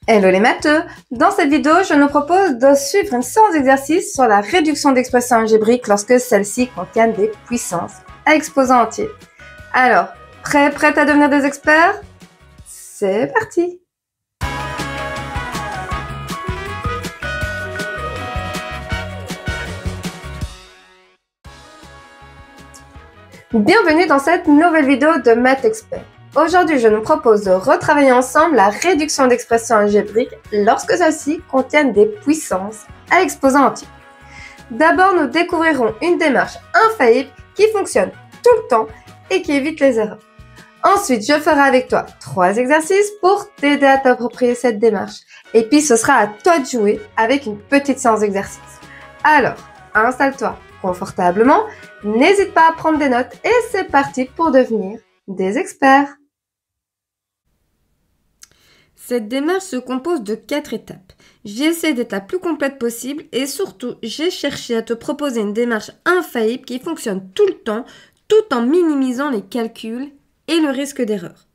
Hello les matheux! Dans cette vidéo, je nous propose de suivre une séance d'exercice sur la réduction d'expressions algébriques lorsque celles-ci contiennent des puissances à exposants entiers. Alors, prête à devenir des experts? C'est parti! Bienvenue dans cette nouvelle vidéo de Math Expert. Aujourd'hui, je nous propose de retravailler ensemble la réduction d'expressions algébriques lorsque celles-ci contiennent des puissances à exposants entiers. D'abord, nous découvrirons une démarche infaillible qui fonctionne tout le temps et qui évite les erreurs. Ensuite, je ferai avec toi 3 exercices pour t'aider à t'approprier cette démarche. Et puis, ce sera à toi de jouer avec une petite séance d'exercice. Alors, installe-toi confortablement, n'hésite pas à prendre des notes et c'est parti pour devenir des experts. Cette démarche se compose de 4 étapes. J'ai essayé d'être la plus complète possible et surtout, j'ai cherché à te proposer une démarche infaillible qui fonctionne tout le temps, tout en minimisant les calculs et le risque d'erreur.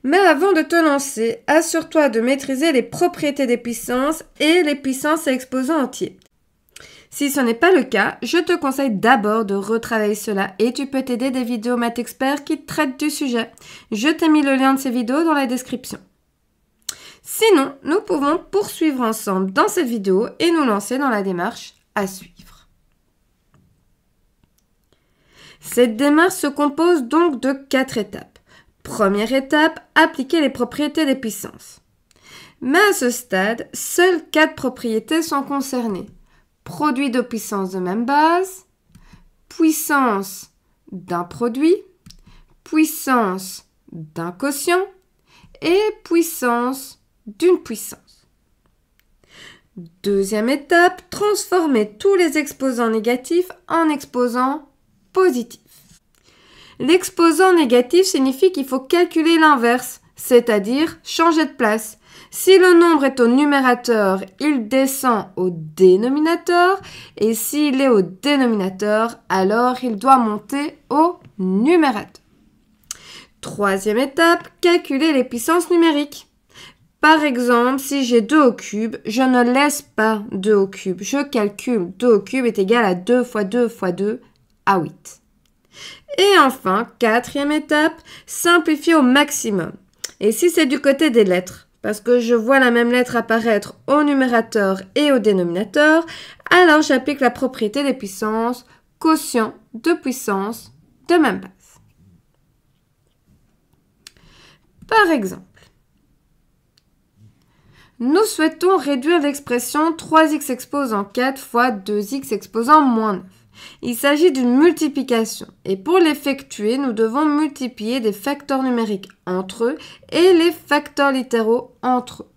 Mais avant de te lancer, assure-toi de maîtriser les propriétés des puissances et les puissances à exposants entiers. Si ce n'est pas le cas, je te conseille d'abord de retravailler cela et tu peux t'aider des vidéos Math Expert qui traitent du sujet. Je t'ai mis le lien de ces vidéos dans la description. Sinon, nous pouvons poursuivre ensemble dans cette vidéo et nous lancer dans la démarche à suivre. Cette démarche se compose donc de 4 étapes. Première étape, appliquer les propriétés des puissances. Mais à ce stade, seules 4 propriétés sont concernées. Produit de puissance de même base, puissance d'un produit, puissance d'un quotient et puissance d'une puissance. Deuxième étape, transformer tous les exposants négatifs en exposants positifs. L'exposant négatif signifie qu'il faut calculer l'inverse, c'est-à-dire changer de place. Si le nombre est au numérateur, il descend au dénominateur et s'il est au dénominateur, alors il doit monter au numérateur. Troisième étape, calculer les puissances numériques. Par exemple, si j'ai 2 au cube, je ne laisse pas 2 au cube. Je calcule 2 au cube est égal à 2 fois 2 fois 2 à 8. Et enfin, quatrième étape, simplifier au maximum. Et si c'est du côté des lettres, parce que je vois la même lettre apparaître au numérateur et au dénominateur, alors j'applique la propriété des puissances, quotient de puissance de même base. Par exemple, nous souhaitons réduire l'expression 3x exposant 4 fois 2x exposant moins 9. Il s'agit d'une multiplication et pour l'effectuer, nous devons multiplier des facteurs numériques entre eux et les facteurs littéraux entre eux.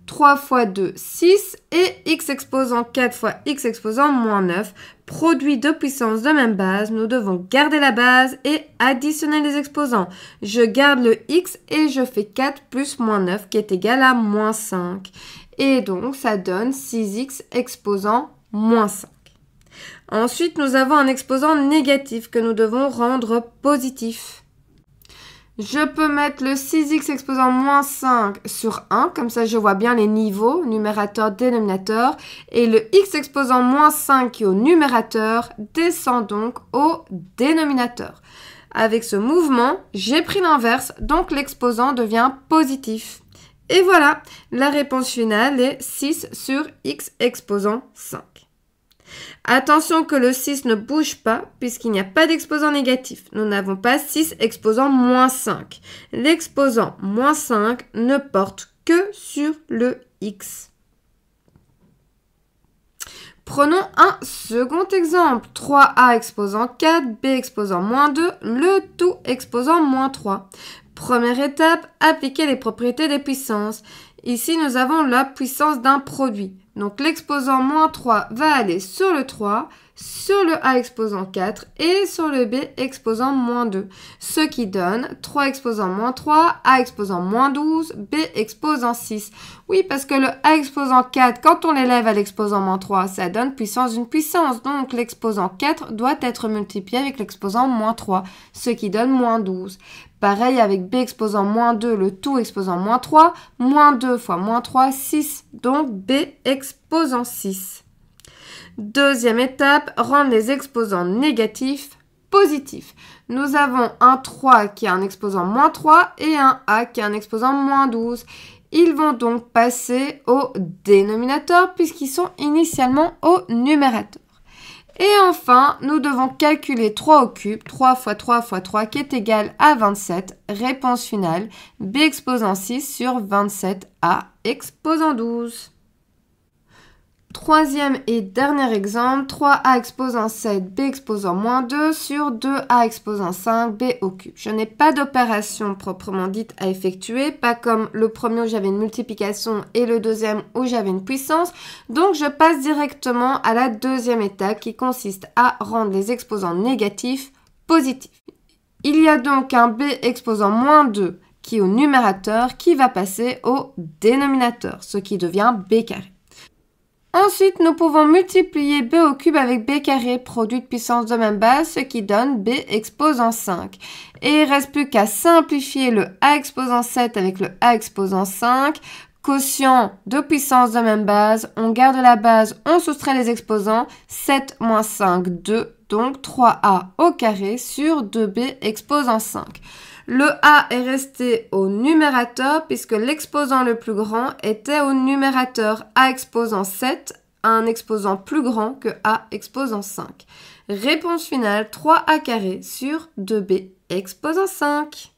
3 fois 2, 6 et x exposant 4 fois x exposant moins 9, produit de puissance de même base, nous devons garder la base et additionner les exposants. Je garde le x et je fais 4 plus moins 9 qui est égal à moins 5. Et donc ça donne 6x exposant moins 5. Ensuite, nous avons un exposant négatif que nous devons rendre positif. Je peux mettre le 6x exposant moins 5 sur 1, comme ça je vois bien les niveaux, numérateur, dénominateur, et le x exposant moins 5 qui est au numérateur descend donc au dénominateur. Avec ce mouvement, j'ai pris l'inverse, donc l'exposant devient positif. Et voilà, la réponse finale est 6 sur x exposant 5. Attention que le 6 ne bouge pas puisqu'il n'y a pas d'exposant négatif. Nous n'avons pas 6 exposant moins 5. L'exposant moins 5 ne porte que sur le x. Prenons un second exemple. 3a exposant 4, b exposant moins 2, le tout exposant moins 3. Première étape, appliquer les propriétés des puissances. Ici, nous avons la puissance d'un produit. Donc, l'exposant moins 3 va aller sur le 3, sur le a exposant 4 et sur le b exposant moins 2. Ce qui donne 3 exposant moins 3, a exposant moins 12, b exposant 6. Oui, parce que le a exposant 4, quand on l'élève à l'exposant moins 3, ça donne puissance d'une puissance. Donc, l'exposant 4 doit être multiplié avec l'exposant moins 3, ce qui donne moins 12. Pareil avec b exposant moins 2, le tout exposant moins 3. Moins 2 fois moins 3, 6. Donc b exposant 6. Deuxième étape, rendre les exposants négatifs positifs. Nous avons un 3 qui a un exposant moins 3 et un a qui a un exposant moins 12. Ils vont donc passer au dénominateur puisqu'ils sont initialement au numérateur. Et enfin, nous devons calculer 3 au cube, 3 fois 3 fois 3 qui est égal à 27. Réponse finale, b exposant 6 sur 27, a exposant 12. Troisième et dernier exemple, 3a exposant 7, b exposant moins 2 sur 2a exposant 5, b au cube. Je n'ai pas d'opération proprement dite à effectuer, pas comme le premier où j'avais une multiplication et le deuxième où j'avais une puissance. Donc je passe directement à la deuxième étape qui consiste à rendre les exposants négatifs positifs. Il y a donc un b exposant moins 2 qui est au numérateur qui va passer au dénominateur, ce qui devient b carré. Ensuite, nous pouvons multiplier b au cube avec b carré, produit de puissance de même base, ce qui donne b exposant 5. Et il ne reste plus qu'à simplifier le a exposant 7 avec le a exposant 5. Quotient de puissance de même base, on garde la base, on soustrait les exposants. 7 moins 5, 2, donc 3a au carré sur 2b exposant 5. Le a est resté au numérateur puisque l'exposant le plus grand était au numérateur. A exposant 7, un exposant plus grand que a exposant 5. Réponse finale, 3a carré sur 2b exposant 5.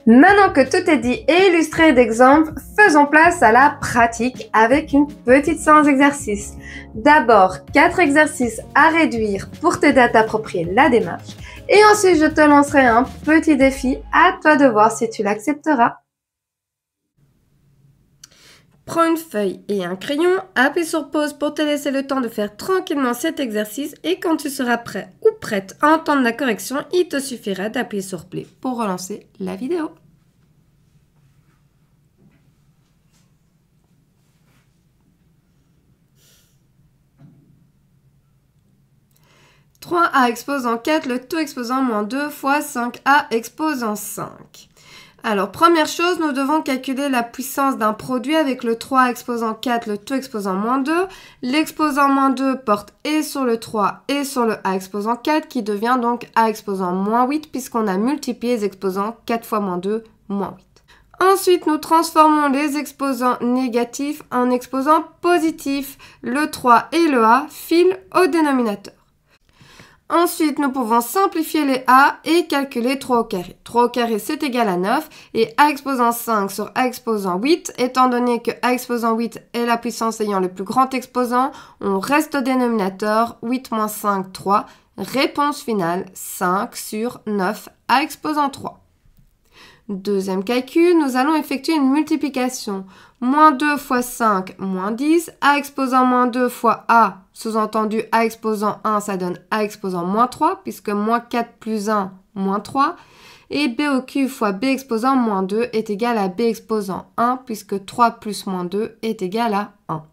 Maintenant que tout est dit et illustré d'exemples, faisons place à la pratique avec une petite séance d'exercice. D'abord, 4 exercices à réduire pour t'aider à t'approprier la démarche. Et ensuite, je te lancerai un petit défi, à toi de voir si tu l'accepteras. Prends une feuille et un crayon, appuie sur pause pour te laisser le temps de faire tranquillement cet exercice et quand tu seras prêt ou prête à entendre la correction, il te suffira d'appuyer sur play pour relancer la vidéo. « 3a exposant 4, le tout exposant moins 2 fois 5a exposant 5. » Alors, première chose, nous devons calculer la puissance d'un produit avec le 3 exposant 4, le tout exposant moins 2. L'exposant moins 2 porte et sur le 3 et sur le a exposant 4 qui devient donc a exposant moins 8 puisqu'on a multiplié les exposants 4 fois moins 2, moins 8. Ensuite, nous transformons les exposants négatifs en exposants positifs. Le 3 et le a filent au dénominateur. Ensuite, nous pouvons simplifier les a et calculer 3 au carré. 3 au carré, c'est égal à 9. Et a exposant 5 sur a exposant 8, étant donné que a exposant 8 est la puissance ayant le plus grand exposant, on reste au dénominateur. 8 moins 5, 3. Réponse finale, 5 sur 9 a exposant 3. Deuxième calcul, nous allons effectuer une multiplication. Moins 2 fois 5, moins 10. A exposant moins 2 fois a, sous-entendu a exposant 1, ça donne a exposant moins 3, puisque moins 4 plus 1, moins 3. Et b au cube fois b exposant moins 2 est égal à b exposant 1, puisque 3 plus moins 2 est égal à 1.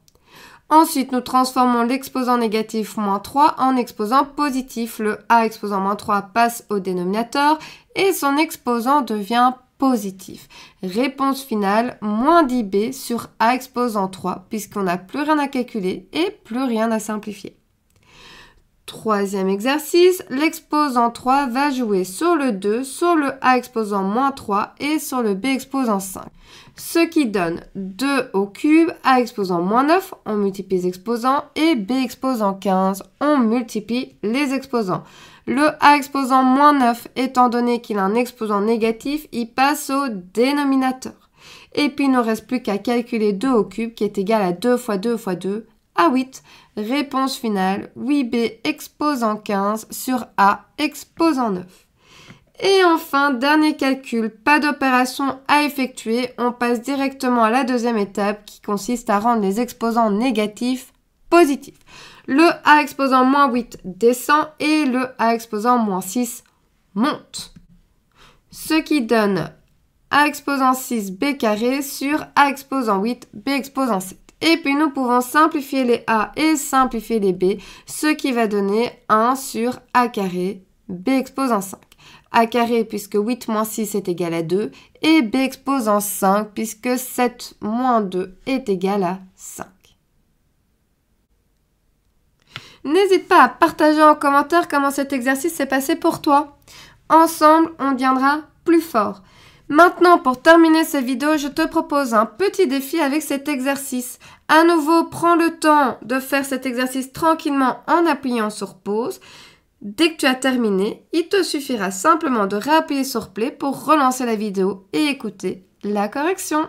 Ensuite, nous transformons l'exposant négatif moins 3 en exposant positif. Le a exposant moins 3 passe au dénominateur et son exposant devient positif. Réponse finale, moins 10b sur a exposant 3, puisqu'on n'a plus rien à calculer et plus rien à simplifier. Troisième exercice, l'exposant 3 va jouer sur le 2, sur le a exposant moins 3 et sur le b exposant 5. Ce qui donne 2 au cube, a exposant moins 9, on multiplie les exposants, et b exposant 15, on multiplie les exposants. Le a exposant moins 9, étant donné qu'il a un exposant négatif, il passe au dénominateur. Et puis, il ne reste plus qu'à calculer 2 au cube, qui est égal à 2 fois 2 fois 2, à 8. Réponse finale, 8b exposant 15 sur a exposant 9. Et enfin, dernier calcul, pas d'opération à effectuer, on passe directement à la deuxième étape qui consiste à rendre les exposants négatifs positifs. Le a exposant moins 8 descend et le a exposant moins 6 monte. Ce qui donne a exposant 6 b carré sur a exposant 8 b exposant 7. Et puis nous pouvons simplifier les a et simplifier les b, ce qui va donner 1 sur a carré b exposant 5. A carré puisque 8 moins 6 est égal à 2 et b exposant 5 puisque 7 moins 2 est égal à 5. N'hésite pas à partager en commentaire comment cet exercice s'est passé pour toi. Ensemble, on deviendra plus fort. Maintenant, pour terminer cette vidéo, je te propose un petit défi avec cet exercice. À nouveau, prends le temps de faire cet exercice tranquillement en appuyant sur pause. Dès que tu as terminé, il te suffira simplement de réappuyer sur play pour relancer la vidéo et écouter la correction.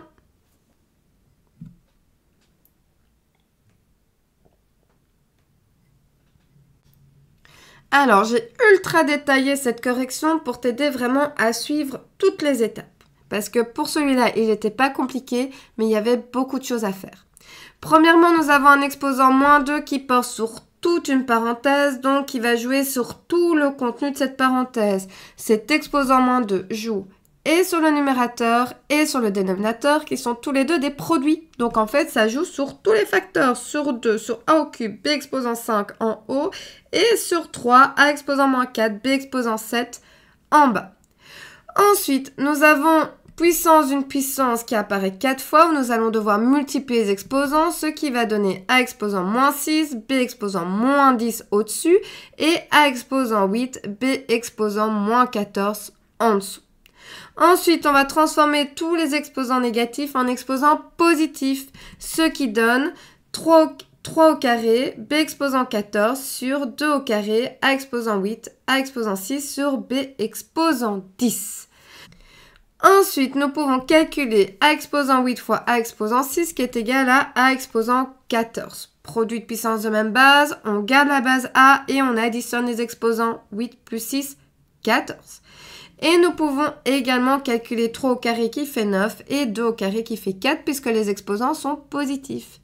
Alors, j'ai ultra détaillé cette correction pour t'aider vraiment à suivre toutes les étapes. Parce que pour celui-là, il n'était pas compliqué, mais il y avait beaucoup de choses à faire. Premièrement, nous avons un exposant -2 qui porte sur toute une parenthèse, donc il va jouer sur tout le contenu de cette parenthèse. Cet exposant -2 joue et sur le numérateur et sur le dénominateur qui sont tous les deux des produits. Donc en fait, ça joue sur tous les facteurs, sur 2, sur a au cube, b exposant 5 en haut et sur 3, a exposant -4, b exposant 7 en bas. Ensuite, nous avons puissance d'une puissance qui apparaît 4 fois où nous allons devoir multiplier les exposants, ce qui va donner a exposant -6, b exposant -10 au-dessus et a exposant 8, b exposant -14 en dessous. Ensuite, on va transformer tous les exposants négatifs en exposants positifs, ce qui donne 3 au carré, b exposant 14 sur 2 au carré, a exposant 8, a exposant 6 sur b exposant 10. Ensuite, nous pouvons calculer a exposant 8 fois a exposant 6 qui est égal à a exposant 14. Produit de puissance de même base, on garde la base a et on additionne les exposants 8 plus 6, 14. Et nous pouvons également calculer 3 au carré qui fait 9 et 2 au carré qui fait 4 puisque les exposants sont positifs.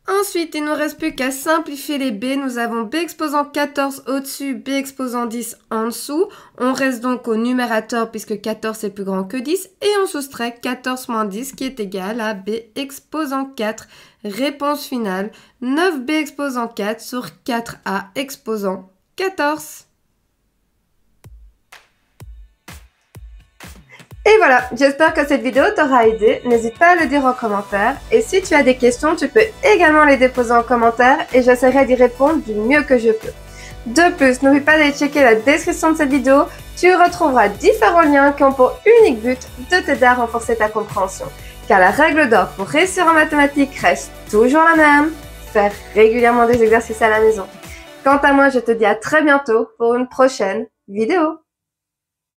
Ensuite, il ne nous reste plus qu'à simplifier les b. Nous avons b exposant 14 au-dessus, b exposant 10 en dessous. On reste donc au numérateur puisque 14 est plus grand que 10. Et on soustrait 14 moins 10 qui est égal à b exposant 4. Réponse finale, 9b exposant 4 sur 4a exposant 14. Et voilà, j'espère que cette vidéo t'aura aidé. N'hésite pas à le dire en commentaire. Et si tu as des questions, tu peux également les déposer en commentaire et j'essaierai d'y répondre du mieux que je peux. De plus, n'oublie pas d'aller checker la description de cette vidéo. Tu y retrouveras différents liens qui ont pour unique but de t'aider à renforcer ta compréhension. Car la règle d'or pour réussir en mathématiques reste toujours la même. Faire régulièrement des exercices à la maison. Quant à moi, je te dis à très bientôt pour une prochaine vidéo.